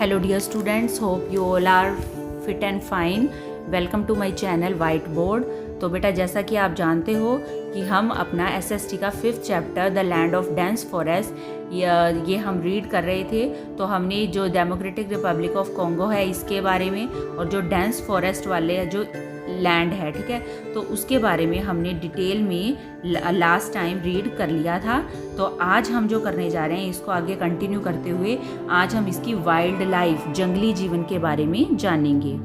Hello dear students, hope you all are fit and fine. Welcome to my channel white board. तो बेटा जैसा कि आप जानते हो कि हम अपना एसएसटी का 5th chapter the land of dense forest ये हम रीड कर रहे थे। तो हमने जो डेमोक्रेटिक रिपब्लिक ऑफ कॉन्गो है इसके बारे में और जो डेंस फॉरेस्ट वाले जो लैंड है, ठीक है, तो उसके बारे में हमने डिटेल में लास्ट टाइम रीड कर लिया था। तो आज हम जो करने जा रहे हैं इसको आगे कंटिन्यू करते हुए आज हम इसकी वाइल्ड लाइफ जंगली जीवन के बारे में जानेंगे।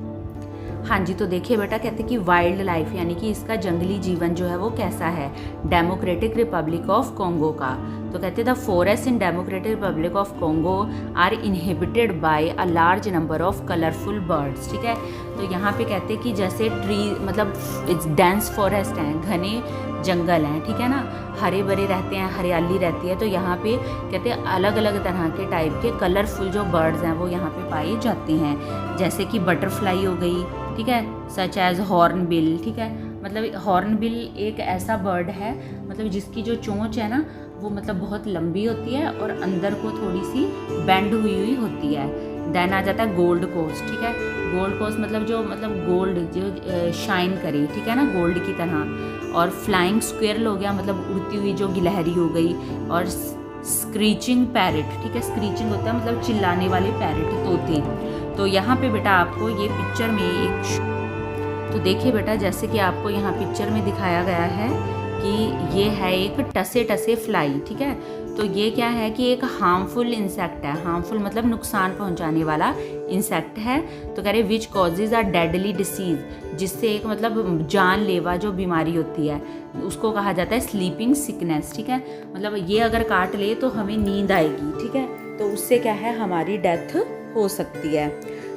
हाँ जी, तो देखिए बेटा, कहते हैं कि वाइल्ड लाइफ यानी कि इसका जंगली जीवन जो है वो कैसा है डेमोक्रेटिक रिपब्लिक ऑफ कॉन्गो का। तो कहते हैं the forest in Democratic Republic of Congo are inhabited by a large number of colourful birds, ठीक है। तो यहाँ पे कहते हैं कि जैसे ट्री मतलब डेंस फॉरेस्ट हैं, घने जंगल हैं, ठीक है ना, हरे भरे रहते हैं, हरियाली रहती है। तो यहाँ पे कहते हैं अलग अलग तरह के टाइप के कलरफुल जो बर्ड्स हैं वो यहाँ पे पाए जाते हैं, जैसे कि बटरफ्लाई हो गई, ठीक है, सच एज हॉर्नबिल, ठीक है। मतलब हॉर्नबिल एक ऐसा बर्ड है मतलब जिसकी जो चोंच है ना वो मतलब बहुत लंबी होती है और अंदर को थोड़ी सी बेंड हुई हुई होती है। देन आ जाता है गोल्ड कोस्ट, ठीक है। गोल्ड कोस्ट मतलब जो गोल्ड जो शाइन करे, ठीक है ना, गोल्ड की तरह। और फ्लाइंग स्क्वेरल हो गया मतलब उड़ती हुई जो गिलहरी हो गई। और स्क्रीचिंग पैरेट, ठीक है, स्क्रीचिंग होता है मतलब चिल्लाने वाले पैरेट, तोते। तो यहाँ पे बेटा आपको ये पिक्चर में तो देखिए बेटा, जैसे कि आपको यहाँ पिक्चर में दिखाया गया है कि ये है एक टसे टसे फ्लाई, ठीक है। तो ये क्या है कि एक हार्मफुल इंसेक्ट है, हार्मफुल मतलब नुकसान पहुंचाने वाला इंसेक्ट है। तो कह रहे which causes are deadly disease, जिससे एक मतलब जानलेवा जो बीमारी होती है उसको कहा जाता है स्लीपिंग सिकनेस, ठीक है। मतलब ये अगर काट ले तो हमें नींद आएगी, ठीक है, तो उससे क्या है हमारी डेथ हो सकती है।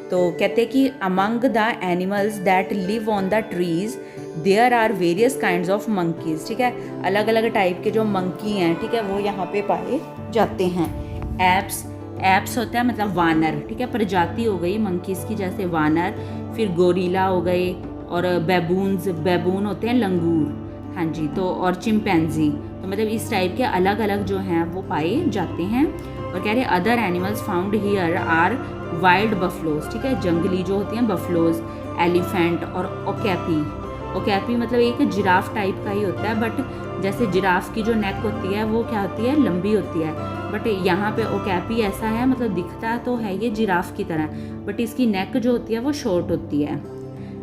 तो कहते हैं कि among the animals that live on the trees there are various kinds of monkeys, ठीक है। अलग अलग टाइप के जो मंकी हैं, ठीक है, वो यहाँ पे पाए जाते हैं। एप्स होता है मतलब वानर, ठीक है, प्रजाति हो गई मंकीज की, जैसे वानर। फिर गोरिल्ला हो गए और बैबून होते हैं लंगूर, हाँ जी। तो और चिंपैंजी, तो मतलब इस टाइप के अलग अलग जो हैं वो पाए जाते हैं। और कह रहे other animals found here are wild buffaloes, ठीक है, जंगली जो होती हैं बफलोज, एलिफेंट और ओकैपी मतलब एक जिराफ टाइप का ही होता है, बट जैसे जिराफ की जो नेक होती है वो क्या होती है, लंबी होती है, बट यहाँ पे ओकैपी ऐसा है मतलब दिखता तो है ये जिराफ की तरह, बट इसकी नेक जो होती है वो शॉर्ट होती है।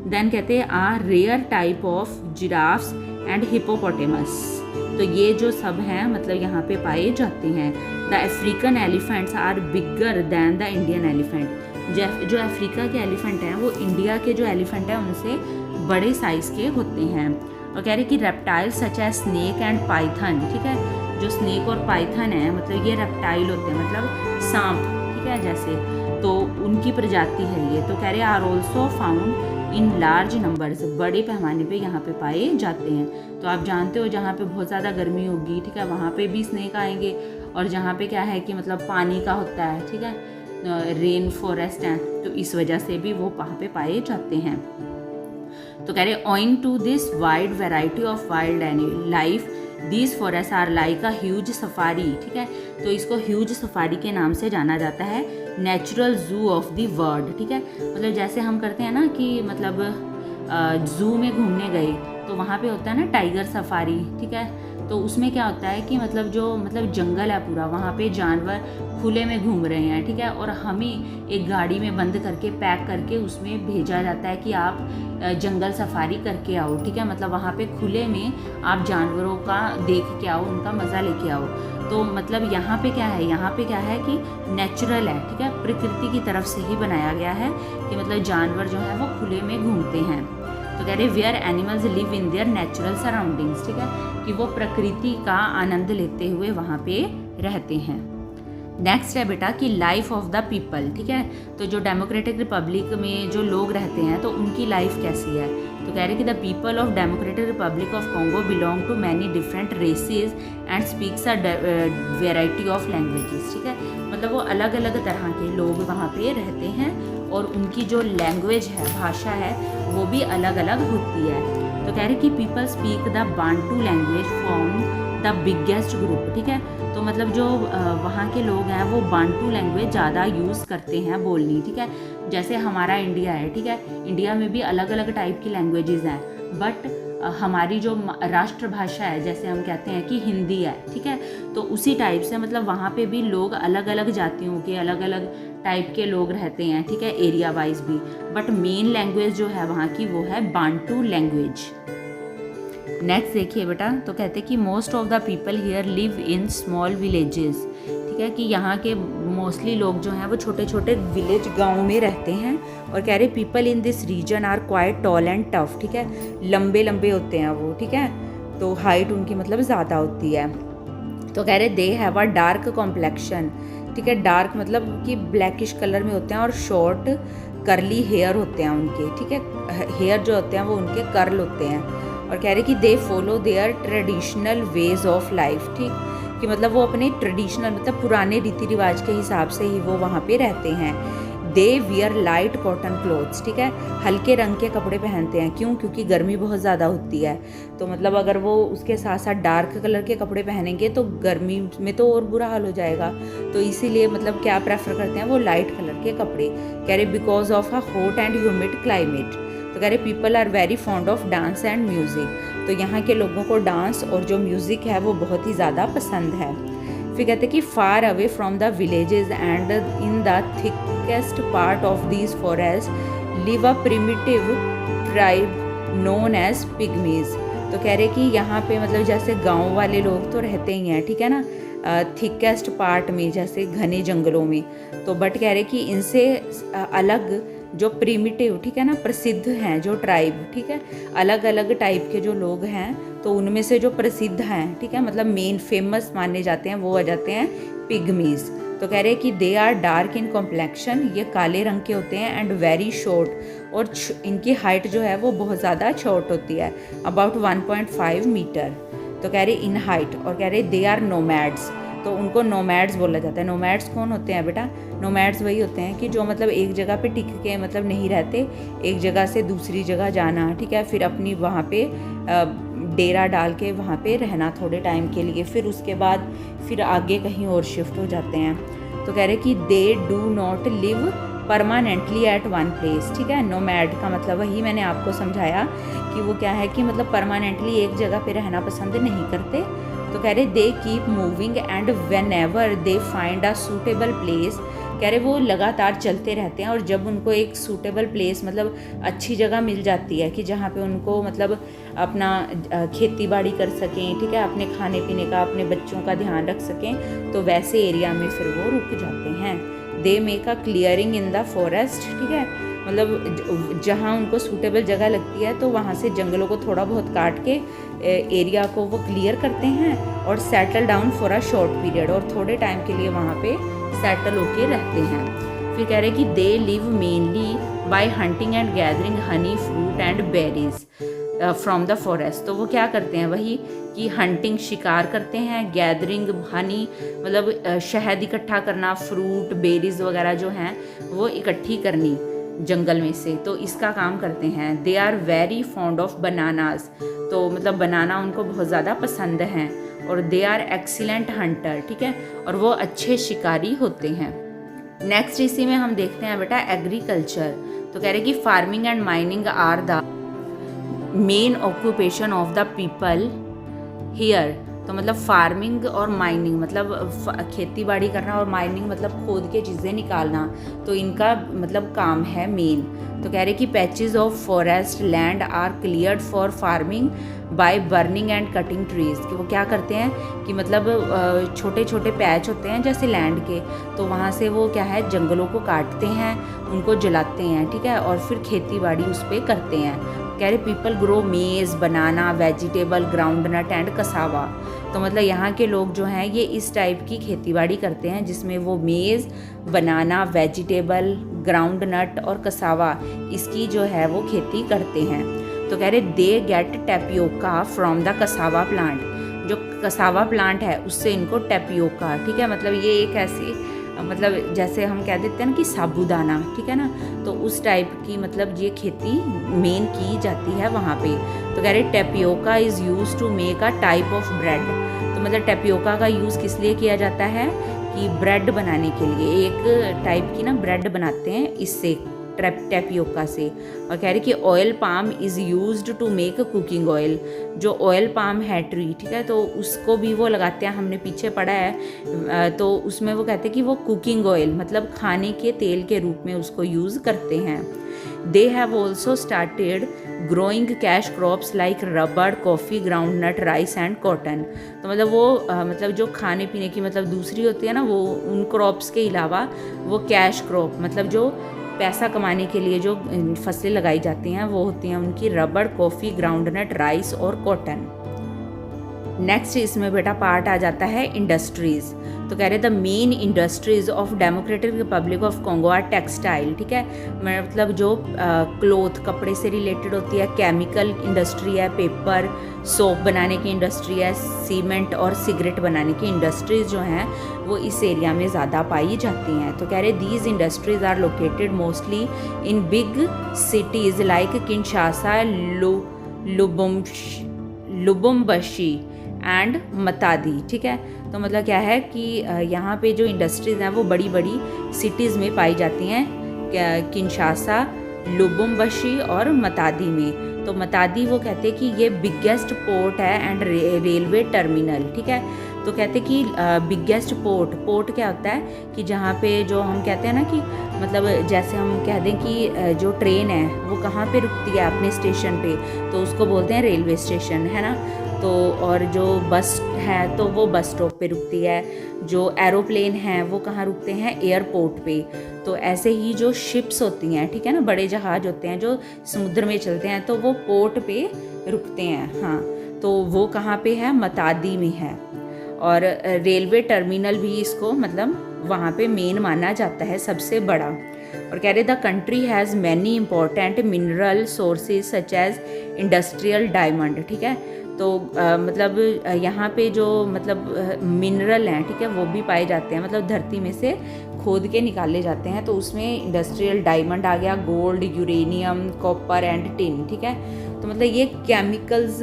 देन कहते हैं are rare type of giraffes and hippopotamus, तो ये जो सब हैं मतलब यहाँ पे पाए जाते हैं। The African elephants are bigger than the Indian elephant, जो अफ्रीका के एलिफेंट हैं वो इंडिया के जो एलिफेंट हैं उनसे बड़े साइज़ के होते हैं। और कह रहे कि reptile such as snake and python, ठीक है, जो स्नेक और पाइथन है मतलब ये रेप्टाइल होते हैं मतलब सांप, ठीक है, जैसे, तो उनकी प्रजाति है ये। तो कह रहे are also found in large numbers, बड़े पैमाने पे यहाँ पे पाए जाते हैं। तो आप जानते हो जहाँ पे बहुत ज़्यादा गर्मी होगी, ठीक है, वहाँ पे भी स्नेक आएंगे, और जहाँ पे क्या है कि मतलब पानी का होता है, ठीक है, रेन फॉरेस्ट है, तो इस वजह से भी वो वहाँ पे पाए जाते हैं। तो कह रहे owing to this wide variety of wild life these forest are like a huge safari, ठीक है। तो इसको ह्यूज सफारी के नाम से जाना जाता है, natural zoo of the world, ठीक है। मतलब जैसे हम करते हैं ना कि मतलब जू में घूमने गए तो वहाँ पे होता है ना टाइगर सफारी, ठीक है। तो उसमें क्या होता है कि मतलब जो मतलब जंगल है पूरा, वहाँ पे जानवर खुले में घूम रहे हैं, ठीक है, और हमें एक गाड़ी में बंद करके पैक करके उसमें भेजा जाता है कि आप जंगल सफारी करके आओ, ठीक है। मतलब वहाँ पे खुले में आप जानवरों का देख के आओ, उनका मज़ा लेके आओ। तो मतलब यहाँ पे क्या है कि नेचुरल है, ठीक है, प्रकृति की तरफ से ही बनाया गया है कि मतलब जानवर जो है वो खुले में घूमते हैं। तो कह रहे where animals live in their natural surroundings, ठीक है, कि वो प्रकृति का आनंद लेते हुए वहाँ पे रहते हैं। नेक्स्ट है बेटा कि लाइफ ऑफ द पीपल, ठीक है। तो जो डेमोक्रेटिक रिपब्लिक में जो लोग रहते हैं तो उनकी लाइफ कैसी है। तो कह रहे कि the people of Democratic Republic of Congo belong to many different races and speaks a variety of languages, ठीक है। मतलब वो अलग अलग तरह के लोग वहाँ पे रहते हैं और उनकी जो लैंग्वेज है, भाषा है, वो भी अलग अलग होती है। तो कह रहे कि people speak the Bantu language from the biggest group, ठीक है। तो मतलब जो वहाँ के लोग हैं वो बांटू लैंग्वेज ज़्यादा यूज़ करते हैं बोलनी, ठीक है। जैसे हमारा इंडिया है, ठीक है, इंडिया में भी अलग अलग टाइप की लैंग्वेजेस हैं, बट हमारी जो राष्ट्रभाषा है, जैसे हम कहते हैं कि हिंदी है, ठीक है, तो उसी टाइप से मतलब वहाँ पे भी लोग अलग अलग जातियों के अलग अलग टाइप के लोग रहते हैं, ठीक है, एरिया वाइज भी, बट मेन लैंग्वेज जो है वहाँ की वो है बांटू लैंग्वेज। नेक्स्ट देखिए बेटा, तो कहते हैं कि most of the people here live in small villages, ठीक है, कि यहाँ के मोस्टली लोग जो हैं वो छोटे छोटे विलेज गाँव में रहते हैं। और कह रहे people in this region are quite tall and tough, ठीक है, लंबे लंबे होते हैं वो, ठीक है, तो हाइट उनकी मतलब ज़्यादा होती है। तो कह रहे they have a dark complexion, ठीक है, डार्क मतलब कि ब्लैकिश कलर में होते हैं, और शॉर्ट करली हेयर होते हैं उनके, ठीक है, हेयर जो होते हैं वो उनके कर्ल होते हैं। और कह रहे कि they follow their traditional ways of life, ठीक, कि मतलब वो अपने ट्रेडिशनल मतलब पुराने रीति रिवाज के हिसाब से ही वो वहाँ पे रहते हैं। They wear light cotton clothes, ठीक है, हल्के रंग के कपड़े पहनते हैं, क्यों, क्योंकि गर्मी बहुत ज़्यादा होती है, तो मतलब अगर वो उसके साथ साथ डार्क कलर के कपड़े पहनेंगे तो गर्मी में तो और बुरा हाल हो जाएगा, तो इसीलिए मतलब क्या प्रेफर करते हैं वो लाइट कलर के कपड़े। कह रहे because of a hot and humid climate, तो कह रहे people are very fond of dance and music, तो यहाँ के लोगों को डांस और जो म्यूज़िक है वो बहुत ही ज़्यादा पसंद है। फिर कहते हैं कि far away from the villages and in the thickest part of these forest live a primitive tribe known as pygmies, तो कह रहे कि यहाँ पे मतलब जैसे गांव वाले लोग तो रहते ही हैं, ठीक है ना, थिकेस्ट पार्ट में जैसे घने जंगलों में, तो बट कह रहे कि इनसे अलग जो प्रिमिटिव, ठीक है ना, प्रसिद्ध हैं जो ट्राइब, ठीक है, अलग अलग टाइप के जो लोग हैं, तो उनमें से जो प्रसिद्ध हैं, ठीक है, मतलब मेन फेमस माने जाते हैं वो आ जाते हैं पिग्मीज। तो कह रहे हैं कि they are dark in complexion, ये काले रंग के होते हैं, एंड वेरी शॉर्ट, और इनकी हाइट जो है वो बहुत ज़्यादा शॉर्ट होती है, अबाउट 1.5 मीटर, तो कह रहे इन हाइट। और कह रहे दे आर नोमैड्स, तो उनको नोमैड्स बोला जाता है। नोमैड्स कौन होते हैं बेटा? नोमैड्स वही होते हैं कि जो मतलब एक जगह पे टिक के मतलब नहीं रहते, एक जगह से दूसरी जगह जाना, ठीक है, फिर अपनी वहाँ पे डेरा डाल के वहाँ पे रहना थोड़े टाइम के लिए, फिर उसके बाद फिर आगे कहीं और शिफ्ट हो जाते हैं। तो कह रहे कि they do not live permanently at one place, ठीक है। नोमैड का मतलब वही मैंने आपको समझाया कि वो क्या है कि मतलब परमानेंटली एक जगह पे रहना पसंद नहीं करते। तो कह रहे they keep moving and when ever they find a suitable place, कह रहे वो लगातार चलते रहते हैं, और जब उनको एक सूटेबल प्लेस मतलब अच्छी जगह मिल जाती है कि जहाँ पे उनको मतलब अपना खेती बाड़ी कर सकें, ठीक है, अपने खाने पीने का, अपने बच्चों का ध्यान रख सकें, तो वैसे एरिया में फिर वो रुक जाते हैं। They make a clearing in the forest, ठीक है, मतलब जहाँ उनको सूटेबल जगह लगती है तो वहाँ से जंगलों को थोड़ा बहुत काट के एरिया को वो क्लियर करते हैं और settle down for a short period, और थोड़े टाइम के लिए वहाँ पे सेटल होके रहते हैं। फिर कह रहे कि they live mainly by hunting and gathering Honey fruit and berries from the forest. तो वो क्या करते हैं, वही कि हंटिंग शिकार करते हैं, गैदरिंग हनी मतलब शहद इकट्ठा करना, फ्रूट बेरीज वगैरह जो हैं वो इकट्ठी करनी जंगल में से, तो इसका काम करते हैं। They are very fond of bananas, तो मतलब बनाना उनको बहुत ज़्यादा पसंद हैं, और दे आर एक्सीलेंट हंटर, ठीक है, और वो अच्छे शिकारी होते हैं। नेक्स्ट इसी में हम देखते हैं बेटा एग्रीकल्चर। तो कह रहे कि farming and mining are the main occupation of the people here. तो मतलब फार्मिंग और माइनिंग मतलब खेती बाड़ी करना, और माइनिंग मतलब खोद के चीज़ें निकालना, तो इनका मतलब काम है मेन। तो कह रहे कि patches of forest land are cleared for farming by burning and cutting trees, कि वो क्या करते हैं कि मतलब छोटे छोटे पैच होते हैं जैसे लैंड के, तो वहाँ से वो क्या है जंगलों को काटते हैं, उनको जलाते हैं, ठीक है, और फिर खेती बाड़ी उस पर करते हैं। कह रहे people grow maize, banana, vegetable, groundnut and cassava. तो मतलब यहाँ के लोग जो हैं ये इस टाइप की खेतीबाड़ी करते हैं जिसमें वो मेज़, बनाना, वेजिटेबल, ग्राउंड नट और कसावा इसकी जो है वो खेती करते हैं। तो कह रहे they get tapioca from the cassava plant, जो कसावा प्लांट है उससे इनको टेपियोका, ठीक है, मतलब ये एक ऐसी मतलब जैसे हम कह देते हैं ना कि साबूदाना, ठीक है ना, तो उस टाइप की मतलब ये खेती मेन की जाती है वहाँ पे। तो कह रहे tapioca is use to make a type of bread, तो तो मतलब टेपियोका का यूज़ किस लिए किया जाता है कि ब्रेड बनाने के लिए, एक टाइप की ना ब्रेड बनाते हैं इससे, टेपियोका से। और कह रहे कि oil palm is used to make cooking oil, जो ऑयल पाम है ट्री, ठीक है, तो उसको भी वो लगाते हैं, हमने पीछे पढ़ा है। तो उसमें वो कहते हैं कि वो कुकिंग ऑयल मतलब खाने के तेल के रूप में उसको यूज़ करते हैं। They have also started growing cash crops like rubber, coffee, groundnut, rice and cotton. तो मतलब वो मतलब जो खाने पीने की मतलब दूसरी होती है ना, वो उन क्रॉप्स के अलावा वो कैश क्रॉप मतलब जो पैसा कमाने के लिए जो फसलें लगाई जाती हैं वो होती हैं उनकी रबर, कॉफ़ी, ग्राउंडनट, राइस और कॉटन। नेक्स्ट इसमें बेटा पार्ट आ जाता है इंडस्ट्रीज़। तो कह रहे the main industries of Democratic Republic of Congo are textile, ठीक है, मतलब जो क्लोथ कपड़े से रिलेटेड होती है, केमिकल इंडस्ट्री है, पेपर सोप बनाने की इंडस्ट्री है, सीमेंट और सिगरेट बनाने की इंडस्ट्रीज जो हैं वो इस एरिया में ज़्यादा पाई जाती हैं। तो कह रहे these industries are located mostly in big cities like Kinshasa, Lubumbashi and Matadi, ठीक है। तो मतलब क्या है कि यहाँ पे जो इंडस्ट्रीज़ हैं वो बड़ी बड़ी सिटीज़ में पाई जाती हैं, किनशासा, लुबुम्बशी और मतादी में। तो मतादी वो कहते हैं कि ये बिगेस्ट पोर्ट है एंड रेलवे टर्मिनल, ठीक है। तो कहते कि बिगेस्ट पोर्ट क्या होता है कि जहाँ पे जो हम कहते हैं ना कि मतलब जैसे हम कह दें कि जो ट्रेन है वो कहाँ पे रुकती है अपने स्टेशन पे, तो उसको बोलते हैं रेलवे स्टेशन, है ना। तो और जो बस है तो वो बस स्टॉप पे रुकती है, जो एरोप्लेन है वो कहाँ रुकते हैं, एयरपोर्ट पे। तो ऐसे ही जो शिप्स होती हैं, ठीक है ना, बड़े जहाज़ होते हैं जो समुद्र में चलते हैं तो वो पोर्ट पे रुकते हैं। हाँ, तो वो कहाँ पे है, मतादी में है। और रेलवे टर्मिनल भी इसको मतलब वहाँ पे मेन माना जाता है, सबसे बड़ा। और कह रहे the country has many important mineral sources such as industrial diamond, ठीक है। तो मतलब यहाँ पे जो मतलब मिनरल हैं, ठीक है, वो भी पाए जाते हैं, मतलब धरती में से खोद के निकाले जाते हैं। तो उसमें इंडस्ट्रियल डायमंड आ गया, gold, uranium, copper and tin, ठीक है। तो मतलब ये केमिकल्स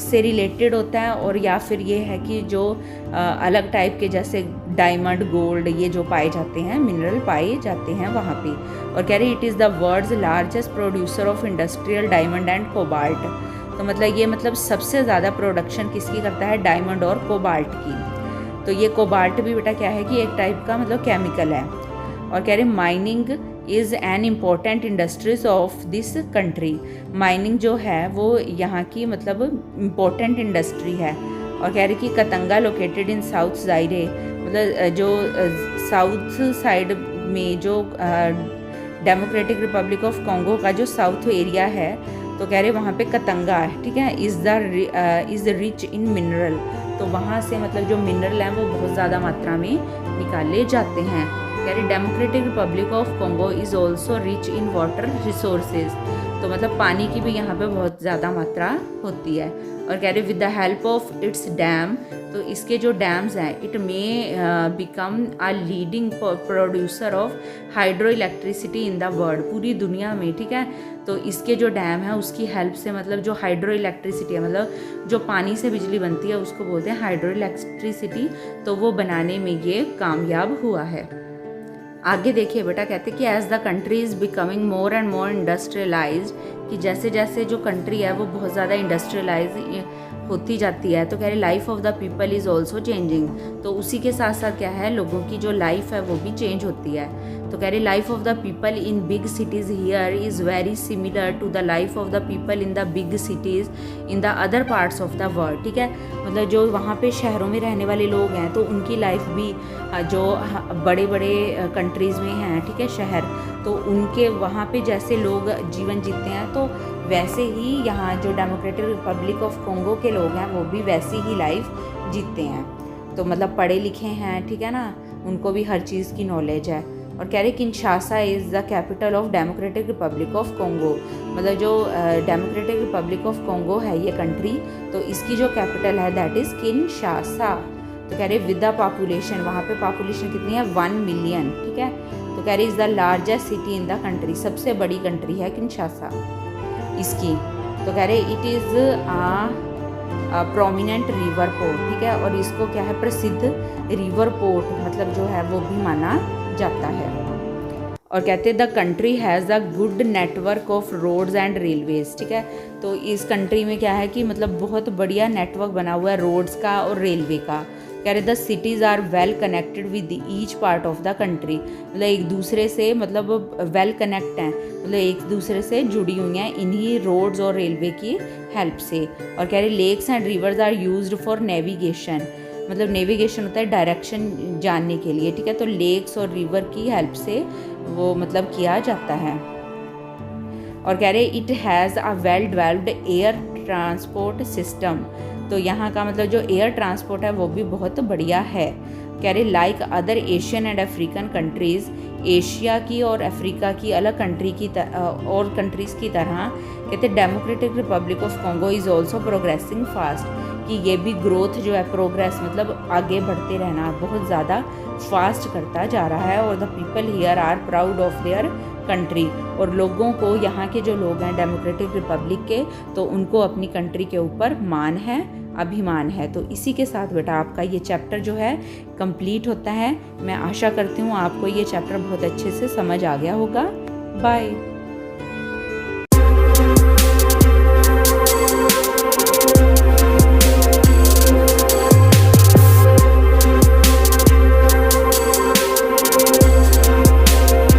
से रिलेटेड होता है, और या फिर ये है कि जो अलग टाइप के जैसे डायमंड, गोल्ड, ये जो पाए जाते हैं, मिनरल पाए जाते हैं वहाँ पे। और कह रहे it is the world's largest producer of industrial diamond and cobalt. तो मतलब ये मतलब सबसे ज़्यादा प्रोडक्शन किसकी करता है, डायमंड और कोबाल्ट की। तो ये कोबाल्ट भी बेटा क्या है कि एक टाइप का मतलब केमिकल है। और कह रहे mining is an important industries of this country. Mining जो है वो यहाँ की मतलब इम्पोर्टेंट इंडस्ट्री है। और कह रहे कि कतंगा लोकेटेड इन साउथ जायरे, मतलब जो साउथ साइड में जो डेमोक्रेटिक रिपब्लिक ऑफ कॉन्गो का जो साउथ एरिया है, तो कह रहे वहाँ पे कतंगा है, ठीक है, इज़ रिच इन मिनरल। तो वहाँ से मतलब जो मिनरल हैं वो बहुत ज़्यादा मात्रा में निकाले जाते हैं। कह रहे democratic Republic of Congo is also rich in water resources. तो मतलब पानी की भी यहाँ पे बहुत ज़्यादा मात्रा होती है। और कह रहे with the help of it's damn, तो इसके जो डैम्स हैं, it may become a leading producer of hydro electricity in the world, पूरी दुनिया में, ठीक है। तो इसके जो डैम है उसकी हेल्प से मतलब जो हाइड्रो इलेक्ट्रिसिटी है, मतलब जो पानी से बिजली बनती है उसको बोलते हैं हाइड्रो इलेक्ट्रिसिटी। तो वो बनाने में ये कामयाब हुआ है। आगे देखिए बेटा, कहते हैं कि as the country is becoming more and more industrialised, कि जैसे जैसे जो कंट्री है वो बहुत ज़्यादा इंडस्ट्रियलाइज होती जाती है। तो कह रहे life of the people is also changing. तो उसी के साथ साथ क्या है, लोगों की जो लाइफ है वो भी चेंज होती है। तो कह रहे life of the people in big cities here is very similar to the life of the people in the big cities in the other parts of the world, ठीक है। मतलब जो वहाँ पे शहरों में रहने वाले लोग हैं तो उनकी लाइफ भी जो बड़े बड़े कंट्रीज़ में हैं, ठीक है, शहर, तो उनके वहाँ पे जैसे लोग जीवन जीते हैं तो वैसे ही यहाँ जो डेमोक्रेटिक रिपब्लिक ऑफ कॉन्गो के लोग हैं वो भी वैसी ही लाइफ जीते हैं। तो मतलब पढ़े लिखे हैं, ठीक है ना, उनको भी हर चीज़ की नॉलेज है। और कह रहे Kinshasa is the capital of Democratic Republic of Congo, मतलब जो डेमोक्रेटिक रिपब्लिक ऑफ कॉन्गो है ये कंट्री, तो इसकी जो कैपिटल है दैट इज़ किनशासा। तो कह रहे विद द पॉपुलेशन, वहाँ पे पॉपुलेशन कितनी है, 1 मिलियन, ठीक है। तो कह रहे is the largest city in the country, सबसे बड़ी कंट्री है किनशासा इसकी। तो कह रहे it is prominent river port, ठीक है, और इसको क्या है प्रसिद्ध रिवर पोर्ट मतलब जो है वो भी माना जाता है। और कहते हैं the country has a good network of roads and railways, ठीक है। तो इस कंट्री में क्या है कि मतलब बहुत बढ़िया नेटवर्क बना हुआ है रोड्स का और रेलवे का। कह रहे the cities are well connected with each part of the country, मतलब एक दूसरे से मतलब वेल कनेक्ट हैं, मतलब एक दूसरे से जुड़ी हुई हैं इन्हीं रोड्स और रेलवे की हेल्प से। और कह रहे lakes and rivers are used for navigation, मतलब नेविगेशन होता है डायरेक्शन जानने के लिए, ठीक है। तो लेक्स और रिवर की हेल्प से वो मतलब किया जाता है। और कह रहे it has a well developed air transport system, तो यहाँ का मतलब जो एयर ट्रांसपोर्ट है वो भी बहुत बढ़िया है। कह रहे like other Asian and African countries, Asia की और अफ्रीका की अलग कंट्री की और कंट्रीज़ की तरह कहते democratic Republic of Congo is also progressing fast, कि ये भी ग्रोथ जो है प्रोग्रेस मतलब आगे बढ़ते रहना बहुत ज़्यादा फास्ट करता जा रहा है। और the people here are proud of their country, और लोगों को यहाँ के जो लोग हैं डेमोक्रेटिक रिपब्लिक के, तो उनको अपनी कंट्री के ऊपर मान है, अभिमान है। तो इसी के साथ बेटा आपका ये चैप्टर जो है कंप्लीट होता है। मैं आशा करती हूँ आपको ये चैप्टर बहुत अच्छे से समझ आ गया होगा। बाय।